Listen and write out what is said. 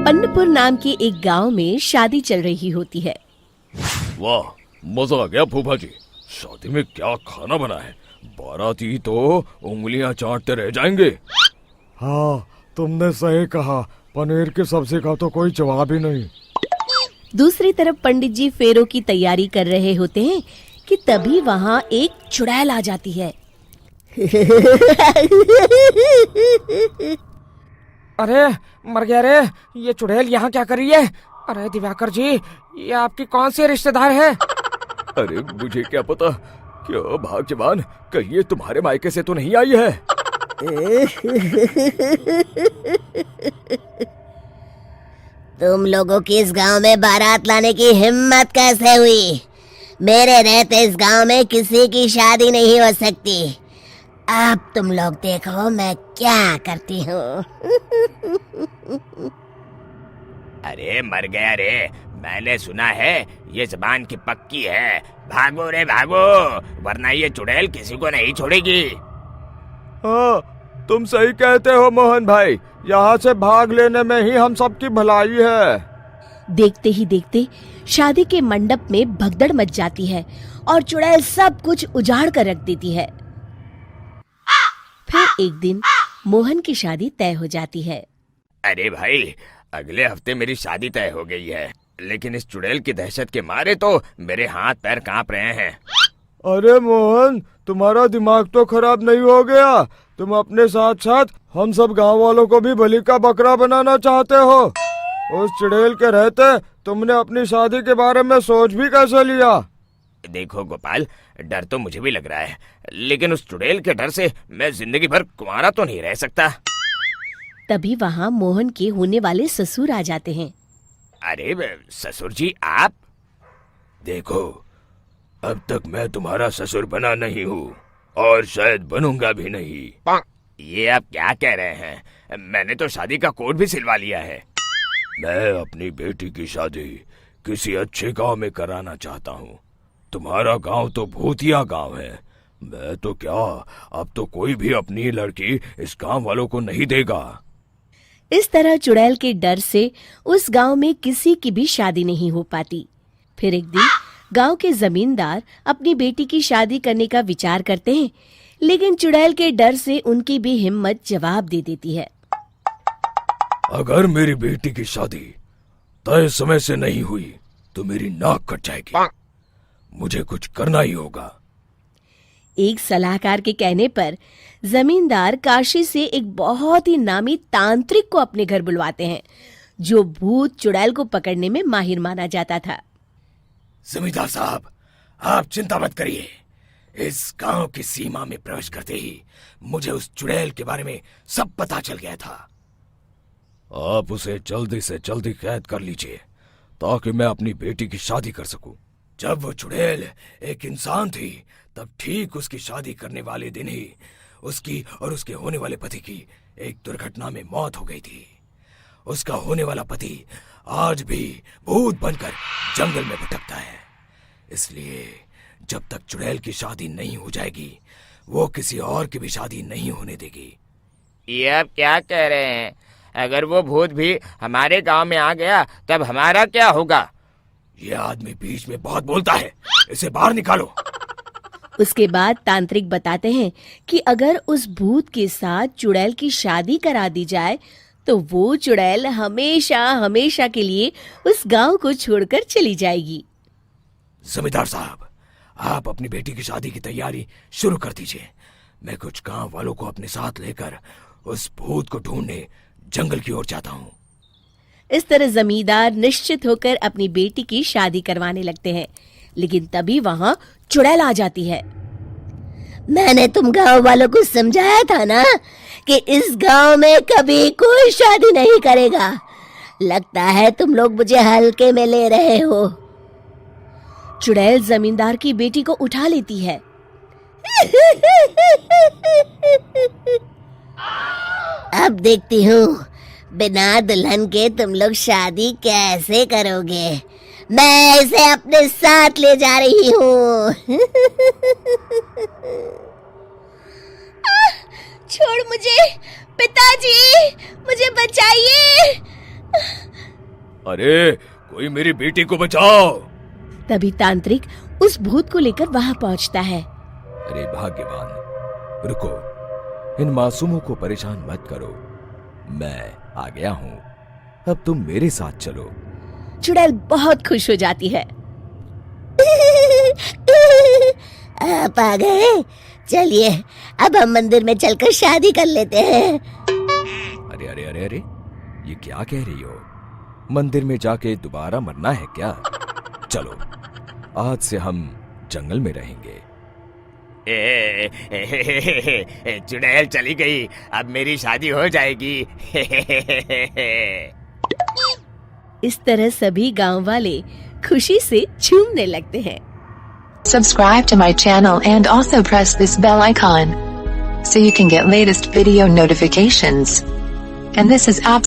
पन्नपुर नाम के एक गांव में शादी चल रही होती है। वाह, मजा आ गया फूफा जी। शादी में क्या खाना बना है, बाराती तो उंगलियां चाटते रह जाएंगे। हाँ, तुमने सही कहा, पनीर की सब्जी का तो कोई जवाब ही नहीं। दूसरी तरफ पंडित जी फेरों की तैयारी कर रहे होते हैं कि तभी वहाँ एक चुड़ैल आ जाती है। अरे मर गया रे, ये चुड़ैल यहाँ क्या कर रही है? अरे दिवाकर जी, ये आपकी कौन सी रिश्तेदार है? अरे मुझे क्या पता, क्यों भाग्यवान, कहीं ये तुम्हारे मायके से तो नहीं आई है? तुम लोगों की इस गांव में बारात लाने की हिम्मत कैसे हुई? मेरे रहते इस गांव में किसी की शादी नहीं हो सकती। अब तुम लोग देखो मैं क्या करती हूँ। अरे मर गया रे, मैंने सुना है ये जबान की पक्की है। भागो रे भागो, वरना ये चुड़ैल किसी को नहीं छोड़ेगी। हाँ, तुम सही कहते हो मोहन भाई, यहाँ से भाग लेने में ही हम सबकी भलाई है। देखते ही देखते शादी के मंडप में भगदड़ मच जाती है और चुड़ैल सब कुछ उजाड़ कर रख देती है। फिर एक दिन मोहन की शादी तय हो जाती है। अरे भाई, अगले हफ्ते मेरी शादी तय हो गई है, लेकिन इस चुड़ैल की दहशत के मारे तो मेरे हाथ पैर कांप रहे हैं। अरे मोहन, तुम्हारा दिमाग तो खराब नहीं हो गया? तुम अपने साथ साथ हम सब गांव वालों को भी बलि का बकरा बनाना चाहते हो? उस चुड़ैल के रहते तुमने अपनी शादी के बारे में सोच भी कैसे लिया? देखो गोपाल, डर तो मुझे भी लग रहा है, लेकिन उस चुड़ैल के डर से मैं जिंदगी भर कुंवारा तो नहीं रह सकता। तभी वहाँ मोहन के होने वाले ससुर आ जाते हैं। अरे ससुर जी, आप? देखो, अब तक मैं तुम्हारा ससुर बना नहीं हूँ और शायद बनूंगा भी नहीं। ये आप क्या कह रहे हैं? मैंने तो शादी का कोड भी सिलवा लिया है। मैं अपनी बेटी की शादी किसी अच्छे गांव में कराना चाहता हूँ। तुम्हारा गांव तो भूतिया गांव है। मैं तो क्या, अब तो कोई भी अपनी लड़की इस गांव वालों को नहीं देगा। इस तरह चुड़ैल के डर से उस गांव में किसी की भी शादी नहीं हो पाती। फिर एक दिन गांव के जमींदार अपनी बेटी की शादी करने का विचार करते हैं, लेकिन चुड़ैल के डर से उनकी भी हिम्मत जवाब दे देती है। अगर मेरी बेटी की शादी तय समय से नहीं हुई तो मेरी नाक कट जाएगी। मुझे कुछ करना ही होगा। एक सलाहकार के कहने पर जमींदार काशी से एक बहुत ही नामी तांत्रिक को अपने घर बुलवाते हैं, जो भूत चुड़ैल को पकड़ने में माहिर माना जाता था। जमींदार साहब, आप चिंता मत करिए। इस गांव की सीमा में प्रवेश करते ही मुझे उस चुड़ैल के बारे में सब पता चल गया था। आप उसे जल्दी से जल्दी कैद कर लीजिए ताकि मैं अपनी बेटी की शादी कर सकूं। जब वो चुड़ैल एक इंसान थी, तब ठीक उसकी शादी करने वाले दिन ही उसकी और उसके होने वाले पति की एक दुर्घटना में मौत हो गई थी। उसका होने वाला पति आज भी भूत बनकर जंगल में भटकता है। इसलिए जब तक चुड़ैल की शादी नहीं हो जाएगी, वो किसी और की भी शादी नहीं होने देगी। ये आप क्या कह रहे हैं? अगर वो भूत भी हमारे गांव में आ गया, तब हमारा क्या होगा? ये आदमी बीच में बहुत बोलता है, इसे बाहर निकालो। उसके बाद तांत्रिक बताते हैं कि अगर उस भूत के साथ चुड़ैल की शादी करा दी जाए तो वो चुड़ैल हमेशा हमेशा के लिए उस गांव को छोड़कर चली जाएगी। जमींदार साहब, आप अपनी बेटी की शादी की तैयारी शुरू कर दीजिए। मैं कुछ गांव वालों को अपने साथ लेकर उस भूत को ढूंढने जंगल की ओर जाता हूँ। इस तरह जमींदार निश्चित होकर अपनी बेटी की शादी करवाने लगते हैं, लेकिन तभी वहाँ चुड़ैल आ जाती है। मैंने तुम गांव वालों को समझाया था ना कि इस गांव में कभी कोई शादी नहीं करेगा। लगता है तुम लोग मुझे हल्के में ले रहे हो। चुड़ैल जमींदार की बेटी को उठा लेती है। अब देखती हूँ बिना दुल्हन के तुम लोग शादी कैसे करोगे। मैं इसे अपने साथ ले जा रही हूँ। छोड़ मुझे, पिताजी, मुझे बचाइए। अरे कोई मेरी बेटी को बचाओ। तभी तांत्रिक उस भूत को लेकर वहां पहुंचता है। अरे भाग्यवान, रुको, इन मासूमों को परेशान मत करो, मैं आ गया हूँ, अब तुम मेरे साथ चलो। चुड़ैल बहुत खुश हो जाती है। आप आ गए, चलिए अब हम मंदिर में चलकर शादी कर लेते हैं। अरे अरे अरे अरे, ये क्या कह रही हो? मंदिर में जाके दोबारा मरना है क्या? चलो, आज से हम जंगल में रहेंगे। चुड़ैल चली गई, अब मेरी शादी हो जाएगी। इस तरह सभी गांव वाले खुशी से झूमने लगते हैं। Subscribe to my channel and also press this bell icon so you can get latest video notifications. And this is